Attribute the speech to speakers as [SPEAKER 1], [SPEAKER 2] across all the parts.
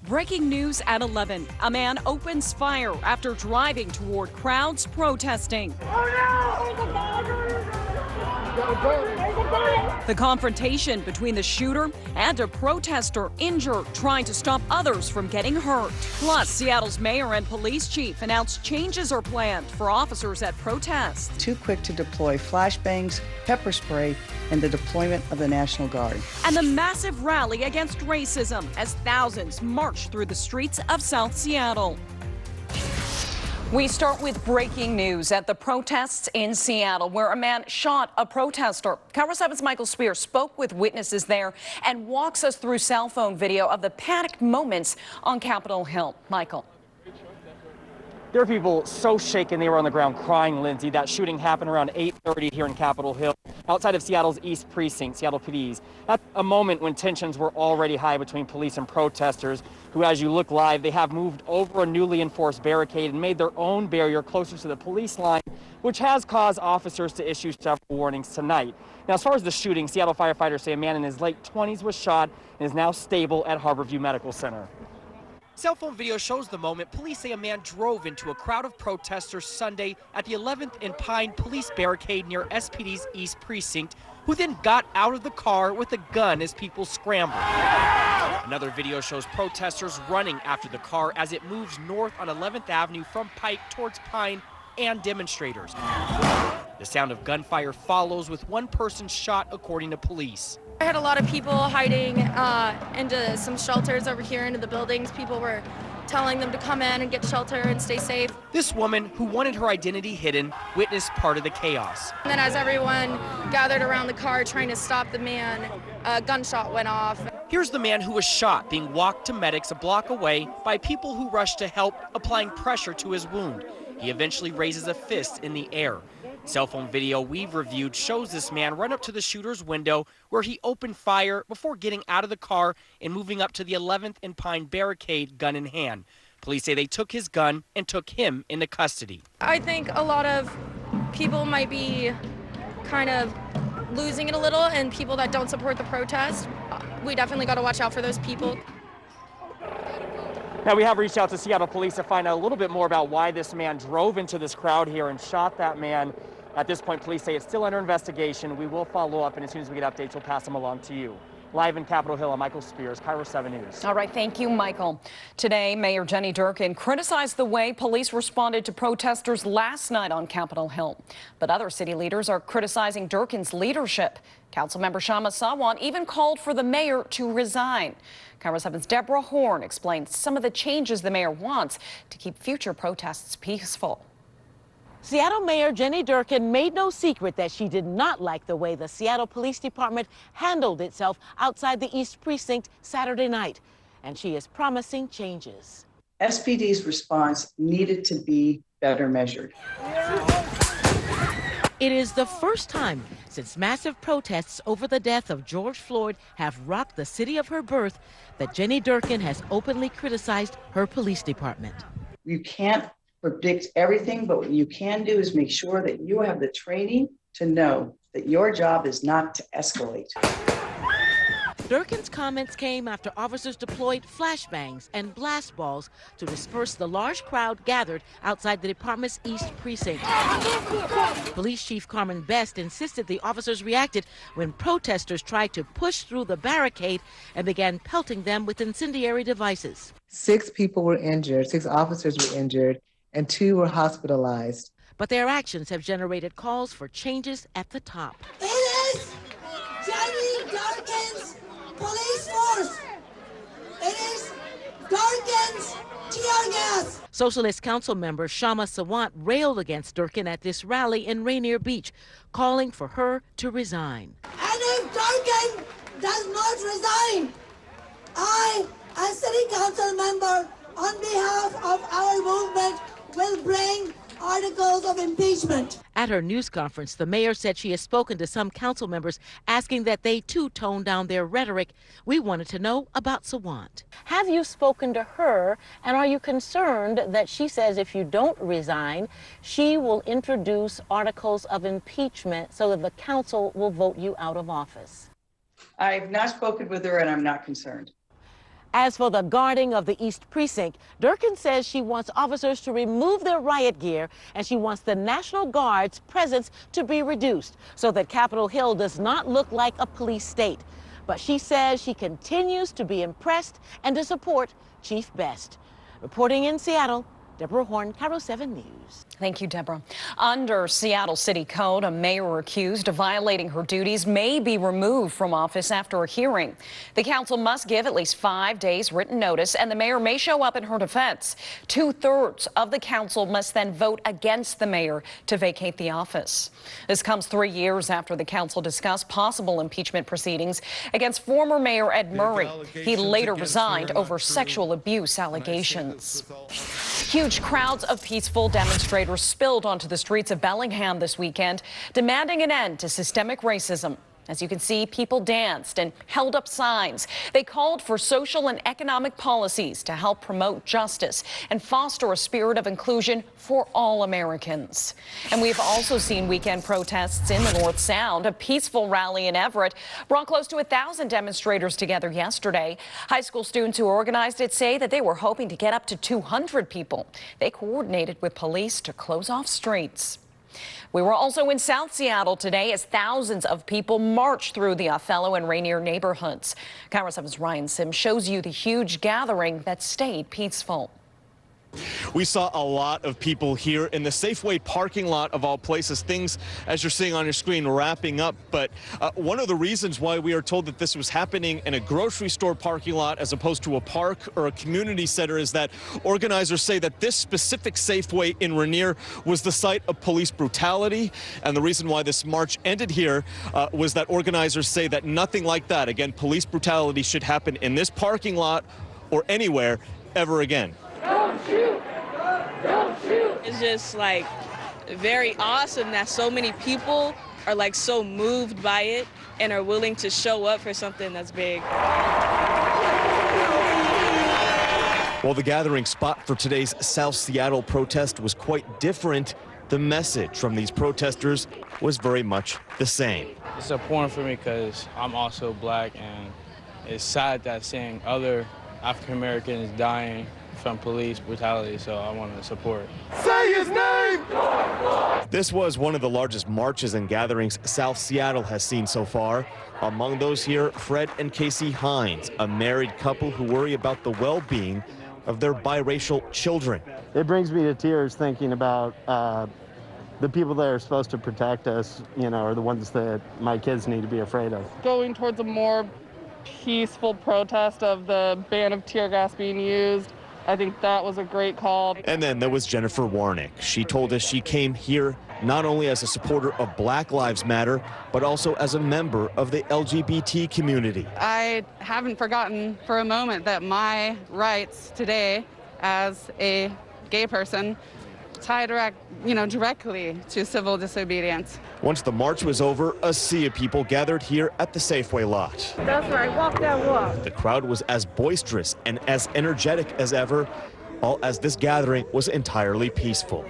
[SPEAKER 1] Breaking news at 11. A man opens fire after driving toward crowds protesting. The confrontation between the shooter and a protester injured trying to stop others from getting hurt. Plus, Seattle's mayor and police chief announced changes are planned for officers at protests.
[SPEAKER 2] Too quick to deploy flashbangs, pepper spray, and the deployment of the National Guard.
[SPEAKER 1] And the massive rally against racism as thousands march through the streets of South Seattle. We start with breaking news at the protests in Seattle, where a man shot a protester. KROE 7's Michael Spears spoke with witnesses there and walks us through cell phone video of the panicked moments on Capitol Hill. Michael.
[SPEAKER 3] There are people so shaken they were on the ground crying, Lindsay. That shooting happened around 8:30 here in Capitol Hill, outside of Seattle's East Precinct, Seattle PD's. That's a moment when tensions were already high between police and protesters, who, as you look live, they have moved over a newly enforced barricade and made their own barrier closer to the police line, which has caused officers to issue several warnings tonight. Now, as far as the shooting, Seattle firefighters say a man in his late 20s was shot and is now stable at Harborview Medical Center.
[SPEAKER 4] Cell phone video shows the moment police say a man drove into a crowd of protesters Sunday at the 11th and Pine police barricade near SPD's East Precinct, who then got out of the car with a gun as people scrambled. Another video shows protesters running after the car as it moves north on 11th Avenue from Pike towards Pine and demonstrators. The sound of gunfire follows, with one person shot, according to police.
[SPEAKER 5] I had a lot of people hiding into some shelters over here into the buildings. People were telling them to come in and get shelter and stay safe.
[SPEAKER 4] This woman, who wanted her identity hidden, witnessed part of the chaos.
[SPEAKER 5] And then as everyone gathered around the car trying to stop the man, a gunshot went off.
[SPEAKER 4] Here's the man who was shot being walked to medics a block away by people who rushed to help, applying pressure to his wound. He eventually raises a fist in the air. Cell phone video we've reviewed shows this man run up to the shooter's window, where he opened fire before getting out of the car and moving up to the 11th and Pine barricade, gun in hand. Police say they took his gun and took him into custody.
[SPEAKER 5] I think a lot of people might be kind of losing it a little, and people that don't support the protest, we definitely got to watch out for those people.
[SPEAKER 3] Now, we have reached out to Seattle police to find out a little bit more about why this man drove into this crowd here and shot that man. At this point, police say it's still under investigation. We will follow up, and as soon as we get updates, we'll pass them along to you. Live in Capitol Hill, I'm Michael Spears, KROE 7 News.
[SPEAKER 1] All right, thank you, Michael. Today, Mayor Jenny Durkan criticized the way police responded to protesters last night on Capitol Hill. But other city leaders are criticizing Durkan's leadership. Councilmember Shama Sawant even called for the mayor to resign. KROE 7's Deborah Horn explained some of the changes the mayor wants to keep future protests peaceful.
[SPEAKER 6] Seattle Mayor Jenny Durkan made no secret that she did not like the way the Seattle Police Department handled itself outside the East Precinct Saturday night, and she is promising changes.
[SPEAKER 2] SPD's response needed to be better measured.
[SPEAKER 6] It is the first time since massive protests over the death of George Floyd have rocked the city of her birth that Jenny Durkan has openly criticized her police department.
[SPEAKER 2] You can't predict everything, but what you can do is make sure that you have the training to know that your job is not to escalate.
[SPEAKER 6] Durkan's comments came after officers deployed flashbangs and blast balls to disperse the large crowd gathered outside the department's East Precinct. Police Chief Carmen Best insisted the officers reacted when protesters tried to push through the barricade and began pelting them with incendiary devices.
[SPEAKER 7] 6 people were injured, 6 officers were injured, and 2 were hospitalized.
[SPEAKER 6] But their actions have generated calls for changes at the top.
[SPEAKER 8] It is Jenny Durkan's police force. It is Durkan's tear gas.
[SPEAKER 6] Socialist Council member Shama Sawant railed against Durkan at this rally in Rainier Beach, calling for her to resign.
[SPEAKER 8] And if Durkan does not resign, I, as city council member, on behalf of our movement, will bring articles of impeachment.
[SPEAKER 6] At her news conference, the mayor said she has spoken to some council members asking that they too tone down their rhetoric. We wanted to know about Sawant. Have you spoken to her, and are you concerned that she says if you don't resign, she will introduce articles of impeachment so that the council will vote you out of office?
[SPEAKER 2] I've not spoken with her, and I'm not concerned.
[SPEAKER 6] As for the guarding of the East Precinct, Durkin says she wants officers to remove their riot gear, and she wants the National Guard's presence to be reduced so that Capitol Hill does not look like a police state. But she says she continues to be impressed and to support Chief Best. Reporting in Seattle, Deborah Horn, Cairo 7 News.
[SPEAKER 1] Thank you, Deborah. Under Seattle City Code, a mayor accused of violating her duties may be removed from office after a hearing. The council must give at least 5 days written notice, and the mayor may show up in her defense. 2/3 of the council must then vote against the mayor to vacate the office. This comes 3 years after the council discussed possible impeachment proceedings against former Mayor Ed Murray. He later resigned over sexual abuse allegations. Huge crowds of peaceful demonstrators spilled onto the streets of Bellingham this weekend, demanding an end to systemic racism. As you can see, people danced and held up signs. They called for social and economic policies to help promote justice and foster a spirit of inclusion for all Americans. And we've also seen weekend protests in the North Sound. A peaceful rally in Everett brought close to 1,000 demonstrators together yesterday. High school students who organized it say that they were hoping to get up to 200 people. They coordinated with police to close off streets. We were also in South Seattle today as thousands of people marched through the Othello and Rainier neighborhoods. Cairo 7's Ryan Sims shows you the huge gathering that stayed peaceful.
[SPEAKER 9] We saw a lot of people here in the Safeway parking lot of all places, things, as you're seeing on your screen, wrapping up. But one of the reasons why we are told that this was happening in a grocery store parking lot as opposed to a park or a community center is that organizers say that this specific Safeway in Rainier was the site of police brutality. And the reason why this march ended here was that organizers say that nothing like that, again, police brutality, should happen in this parking lot or anywhere ever again.
[SPEAKER 10] Don't shoot! Don't shoot! It's just like very awesome that so many people are like so moved by it and are willing to show up for something that's big.
[SPEAKER 9] While the gathering spot for today's South Seattle protest was quite different, the message from these protesters was very much the same.
[SPEAKER 11] It's important for me because I'm also black, and it's sad that seeing other African Americans dying from police brutality, so I want to support.
[SPEAKER 9] Say his name! This was one of the largest marches and gatherings South Seattle has seen so far. Among those here, Fred and Casey Hines, a married couple who worry about the well-being of their biracial children.
[SPEAKER 12] It brings me to tears thinking about the people that are supposed to protect us, you know, are the ones that my kids need to be afraid of.
[SPEAKER 13] Going towards a more peaceful protest of the ban of tear gas being used, I think that was a great call.
[SPEAKER 9] And then there was Jennifer Warnick. She told us she came here not only as a supporter of Black Lives Matter, but also as a member of the LGBT community.
[SPEAKER 13] I haven't forgotten for a moment that my rights today as a gay person tie directly to civil disobedience.
[SPEAKER 9] Once the march was over, a sea of people gathered here at the Safeway lot.
[SPEAKER 10] That's right, walk that walk.
[SPEAKER 9] The crowd was as boisterous and as energetic as ever, all as this gathering was entirely peaceful.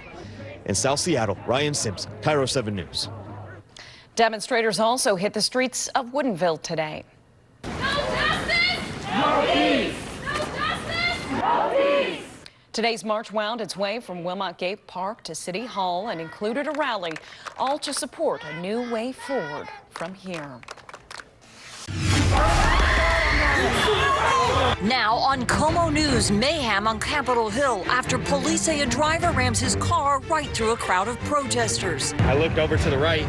[SPEAKER 9] In South Seattle, Ryan Sims, Cairo 7 News.
[SPEAKER 1] Demonstrators also hit the streets of Woodinville today.
[SPEAKER 10] No justice! No peace! No justice! No peace!
[SPEAKER 1] Today's march wound its way from Wilmot Gate Park to City Hall and included a rally, all to support a new way forward from here.
[SPEAKER 14] Now on Como News, mayhem on Capitol Hill after police say a driver rams his car right through a crowd of protesters.
[SPEAKER 15] I looked over to the right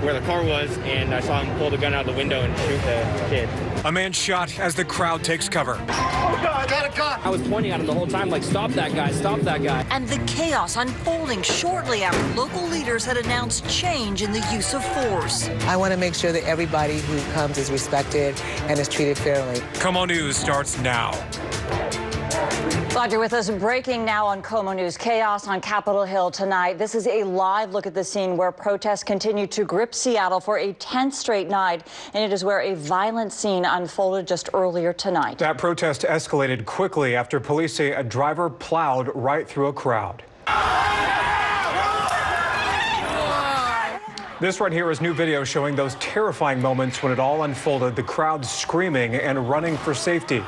[SPEAKER 15] where the car was, and I saw him pull the gun out the window and shoot the kid.
[SPEAKER 16] A man shot as the crowd takes cover.
[SPEAKER 15] Oh God, got a gun! I was pointing at him the whole time, like, stop that guy, stop that guy.
[SPEAKER 14] And the chaos unfolding shortly after local leaders had announced change in the use of force.
[SPEAKER 7] I want to make sure that everybody who comes is respected and is treated fairly.
[SPEAKER 16] Como News starts now.
[SPEAKER 17] Glad you're with us. Breaking now on Como News. Chaos on Capitol Hill tonight. This is a live look at the scene where protests continue to grip Seattle for a 10th straight night, and it is where a violent scene unfolded just earlier tonight.
[SPEAKER 16] That protest escalated quickly after police say a driver plowed right through a crowd. This right here is new video showing those terrifying moments when it all unfolded, the crowd screaming and running for safety.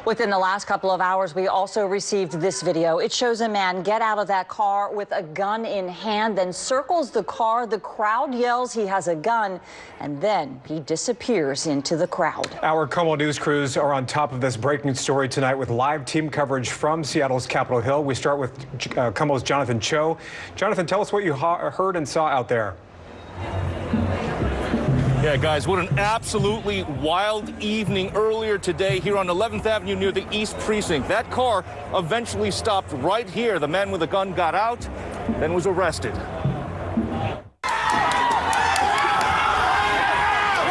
[SPEAKER 17] Within the last couple of hours, we also received this video. It shows a man get out of that car with a gun in hand, then circles the car. The crowd yells he has a gun, and then he disappears into the crowd.
[SPEAKER 16] Our KOMO News crews are on top of this breaking story tonight with live team coverage from Seattle's Capitol Hill. We start with KOMO's Jonathan Cho. Jonathan, tell us what you heard and saw out there.
[SPEAKER 18] Yeah, guys, what an absolutely wild evening earlier today here on 11th Avenue near the East Precinct. That car eventually stopped right here. The man with the gun got out, then was arrested.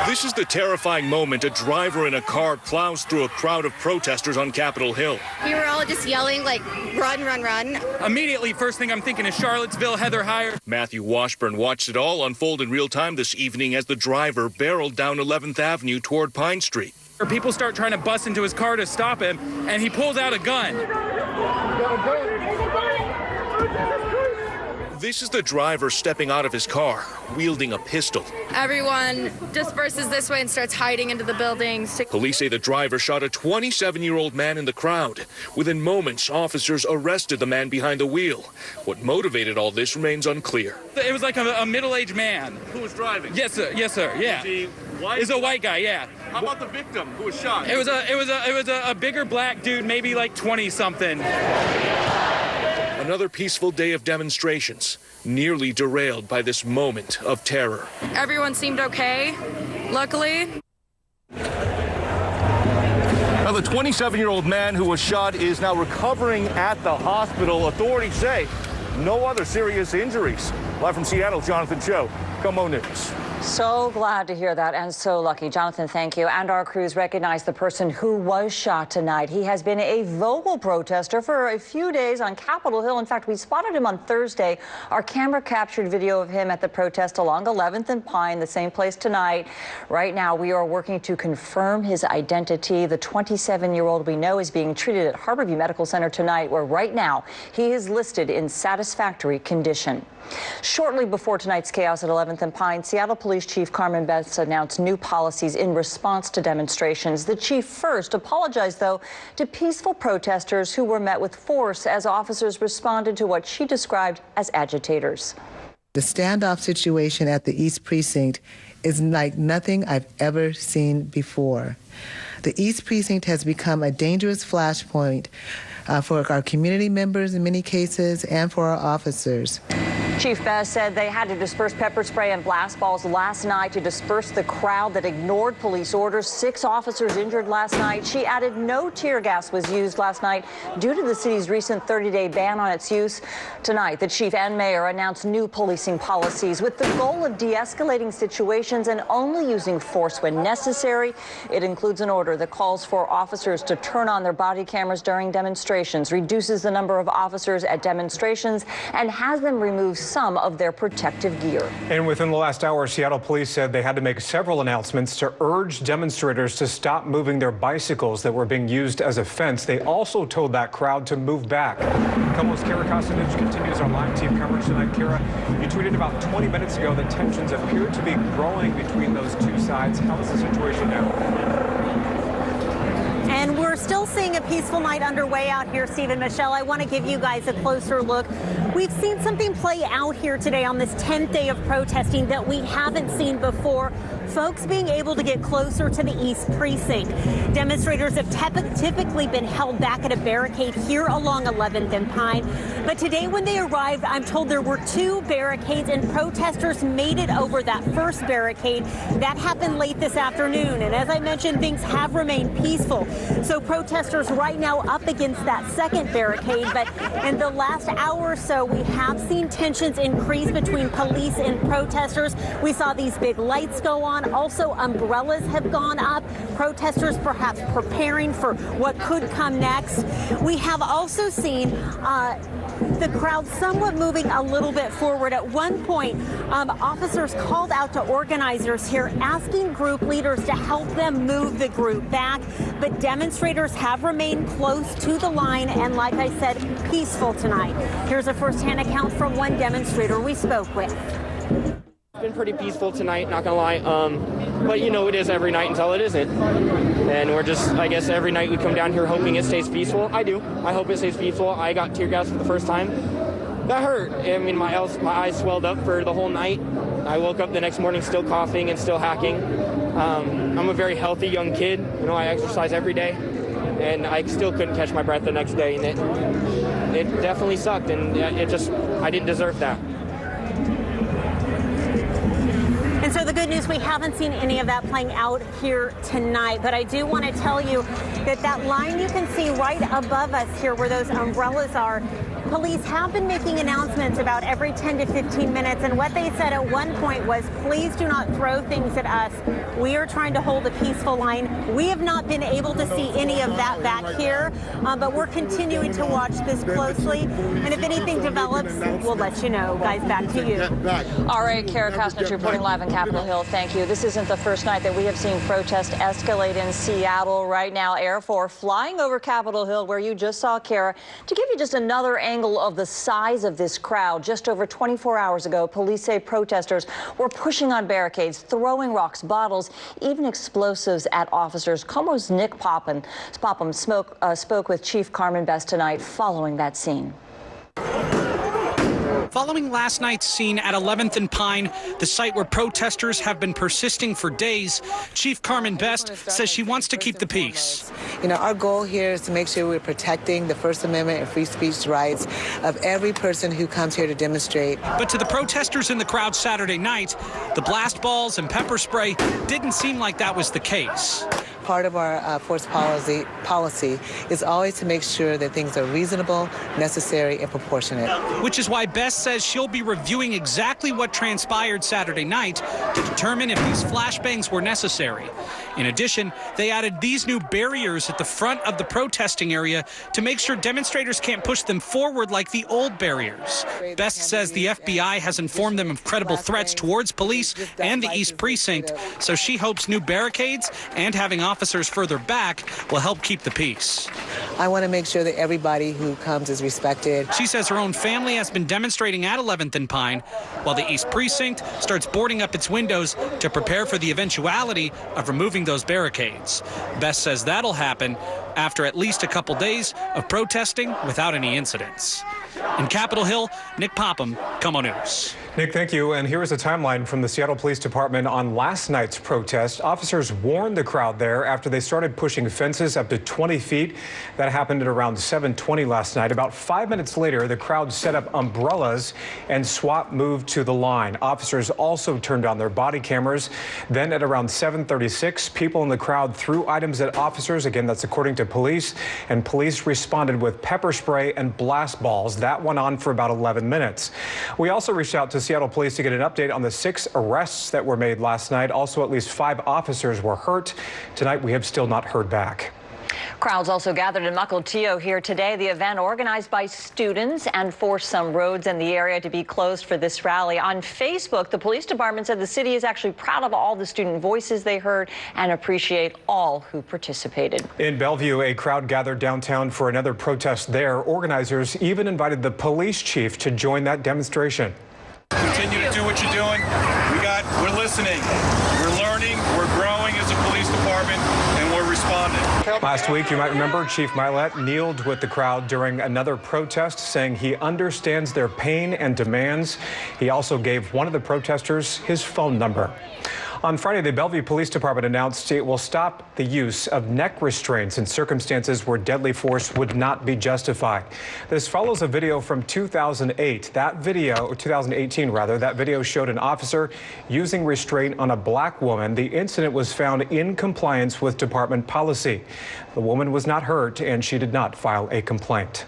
[SPEAKER 9] This is the terrifying moment a driver in a car plows through a crowd of protesters on Capitol Hill.
[SPEAKER 19] We were all just yelling, like, run, run, run.
[SPEAKER 20] Immediately, first thing I'm thinking is Charlottesville, Heather Heyer.
[SPEAKER 9] Matthew Washburn watched it all unfold in real time this evening as the driver barreled down 11th Avenue toward Pine Street.
[SPEAKER 20] People start trying to bust into his car to stop him, and he pulls out a gun.
[SPEAKER 9] This is the driver stepping out of his car, wielding a pistol.
[SPEAKER 5] Everyone disperses this way and starts hiding into the buildings.
[SPEAKER 9] Police say the driver shot a 27-year-old man in the crowd. Within moments, officers arrested the man behind the wheel. What motivated all this remains unclear.
[SPEAKER 20] It was like a middle-aged man.
[SPEAKER 18] Who was driving?
[SPEAKER 20] Yes, sir. Yes, sir. Yeah.
[SPEAKER 18] Is he white?
[SPEAKER 20] It's a white guy. Yeah.
[SPEAKER 18] How about the victim who was shot?
[SPEAKER 20] It was a bigger black dude, maybe like 20-something.
[SPEAKER 9] Another peaceful day of demonstrations, nearly derailed by this moment of terror.
[SPEAKER 5] Everyone seemed okay, luckily.
[SPEAKER 18] Now, the 27-year-old man who was shot is now recovering at the hospital. Authorities say no other serious injuries. Live from Seattle, Jonathan Cho, KOMO News.
[SPEAKER 17] So glad to hear that, and so lucky. Jonathan, thank you. And our crews recognize the person who was shot tonight. He has been a vocal protester for a few days on Capitol Hill. In fact, we spotted him on Thursday. Our camera captured video of him at the protest along 11th and Pine, the same place tonight. Right now, we are working to confirm his identity. The 27-year-old we know is being treated at Harborview Medical Center tonight, where right now he is listed in satisfactory condition. Shortly before tonight's chaos at 11th and Pine, Seattle Police Chief Carmen Betts announced new policies in response to demonstrations. The chief first apologized, though, to peaceful protesters who were met with force as officers responded to what she described as agitators.
[SPEAKER 7] The standoff situation at the East Precinct is like nothing I've ever seen before. The East Precinct has become a dangerous flashpoint for our community members in many cases and for our officers.
[SPEAKER 17] Chief Betts said they had to disperse pepper spray and blast balls last night to disperse the crowd that ignored police orders. 6 officers injured last night. She added no tear gas was used last night due to the city's recent 30-day ban on its use. Tonight, the chief and mayor announced new policing policies with the goal of de-escalating situations and only using force when necessary. It includes an order that calls for officers to turn on their body cameras during demonstrations, reduces the number of officers at demonstrations, and has them remove some of their protective gear.
[SPEAKER 16] And within the last hour, Seattle police said they had to make several announcements to urge demonstrators to stop moving their bicycles that were being used as a fence. They also told that crowd to move back. KOMO's Kara Costanich continues our live team coverage tonight. Kara, you tweeted about 20 minutes ago that tensions appear to be growing between those two sides. How is the situation now?
[SPEAKER 21] And we're still seeing a peaceful night underway out here, Steve and Michelle. I want to give you guys a closer look. We've seen something play out here today on this 10th day of protesting that we haven't seen before. Folks being able to get closer to the East Precinct. Demonstrators have typically been held back at a barricade here along 11th and Pine. But today when they arrived, I'm told there were 2 barricades and protesters made it over that first barricade. That happened late this afternoon. And as I mentioned, things have remained peaceful. So protesters right now up against that second barricade. But in the last hour or so, we have seen tensions increase between police and protesters. We saw these big lights go on. Also, umbrellas have gone up. Protesters perhaps preparing for what could come next. We have also seen the crowd somewhat moving a little bit forward. At one point, officers called out to organizers here, asking group leaders to help them move the group back. But demonstrators have remained close to the line and, like I said, peaceful tonight. Here's a first-hand account from one demonstrator we spoke with.
[SPEAKER 4] It's been pretty peaceful tonight, not gonna lie. But you know, it is every night until it isn't. And we're just, I guess, every night we come down here hoping it stays peaceful. I do. I hope it stays peaceful. I got tear gas for the first time. That hurt. I mean, my eyes swelled up for the whole night. I woke up the next morning still coughing and still hacking. I'm a very healthy young kid. You know, I exercise every day. And I still couldn't catch my breath the next day. And it definitely sucked. And I didn't deserve that.
[SPEAKER 21] And so the good news, we haven't seen any of that playing out here tonight. But I do want to tell you that that line you can see right above us here where those umbrellas are, police have been making announcements about every 10 to 15 minutes. And what they said at one point was, please do not throw things at us. We are trying to hold a peaceful line. We have not been able to see any of that back here, but we're continuing to watch this closely. And if anything develops, we'll let you know. Guys, back to you.
[SPEAKER 17] All right, Kara Kosnich reporting live in Capitol Hill. Thank you. This isn't the first night that we have seen protests escalate in Seattle. Right now, Air Force flying over Capitol Hill, where you just saw Kara, to give you just another angle of the size of this crowd. Just over 24 hours ago, police say protesters were pushing on barricades, throwing rocks, bottles, even explosives at officers. Como's Nick Popham spoke with Chief Carmen Best tonight following that scene.
[SPEAKER 22] Following last night's scene at 11th and Pine, the site where protesters have been persisting for days, Chief Carmen Best says she wants to keep the peace.
[SPEAKER 7] You know, our goal here is to make sure we're protecting the First Amendment and free speech rights of every person who comes here to demonstrate.
[SPEAKER 22] But to the protesters in the crowd Saturday night, the blast balls and pepper spray didn't seem like that was the case.
[SPEAKER 7] Part of our force policy is always to make sure that things are reasonable, necessary, and proportionate.
[SPEAKER 22] Which is why Best says she'll be reviewing exactly what transpired Saturday night to determine if these flashbangs were necessary. In addition, they added these new barriers at the front of the protesting area to make sure demonstrators can't push them forward like the old barriers. Best says the FBI has informed them of credible threats towards police and the East Precinct, so she hopes new barricades and having officers further back will help keep the peace.
[SPEAKER 7] I want to make sure that everybody who comes is respected.
[SPEAKER 22] She says her own family has been demonstrating at 11th and Pine, while the East Precinct starts boarding up its windows to prepare for the eventuality of removing those barricades. Best says that'll happen after at least a couple days of protesting without any incidents. In Capitol Hill, Nick Popham, Como News.
[SPEAKER 16] Nick, thank you. And here is a timeline from the Seattle Police Department on last night's protest. Officers warned the crowd there after they started pushing fences up to 20 feet. That happened at around 7:20 last night. About 5 minutes later, the crowd set up umbrellas and SWAT moved to the line. Officers also turned on their body cameras. Then at around 7:36, people in the crowd threw items at officers. Again, that's according to police. And police responded with pepper spray and blast balls. That went on for about 11 minutes. We also reached out to Seattle Police to get an update on the 6 arrests that were made last night. Also, at least 5 officers were hurt. Tonight, we have still not heard back.
[SPEAKER 17] Crowds also gathered in Mukilteo here today. The event organized by students and forced some roads in the area to be closed for this rally. On Facebook, the police department said the city is actually proud of all the student voices they heard and appreciate all who participated.
[SPEAKER 16] In Bellevue, a crowd gathered downtown for another protest there. Organizers even invited the police chief to join that demonstration.
[SPEAKER 20] Continue to do what you're doing. We're listening, we're learning, we're growing as a police department, and we're responding.
[SPEAKER 16] Last week, you might remember Chief Milet kneeled with the crowd during another protest, saying he understands their pain and demands. He also gave one of the protesters his phone number. On Friday, the Bellevue Police Department announced it will stop the use of neck restraints in circumstances where deadly force would not be justified. This follows a video from 2008. That video, or 2018 rather, that video showed an officer using restraint on a black woman. The incident was found in compliance with department policy. The woman was not hurt and she did not file a complaint.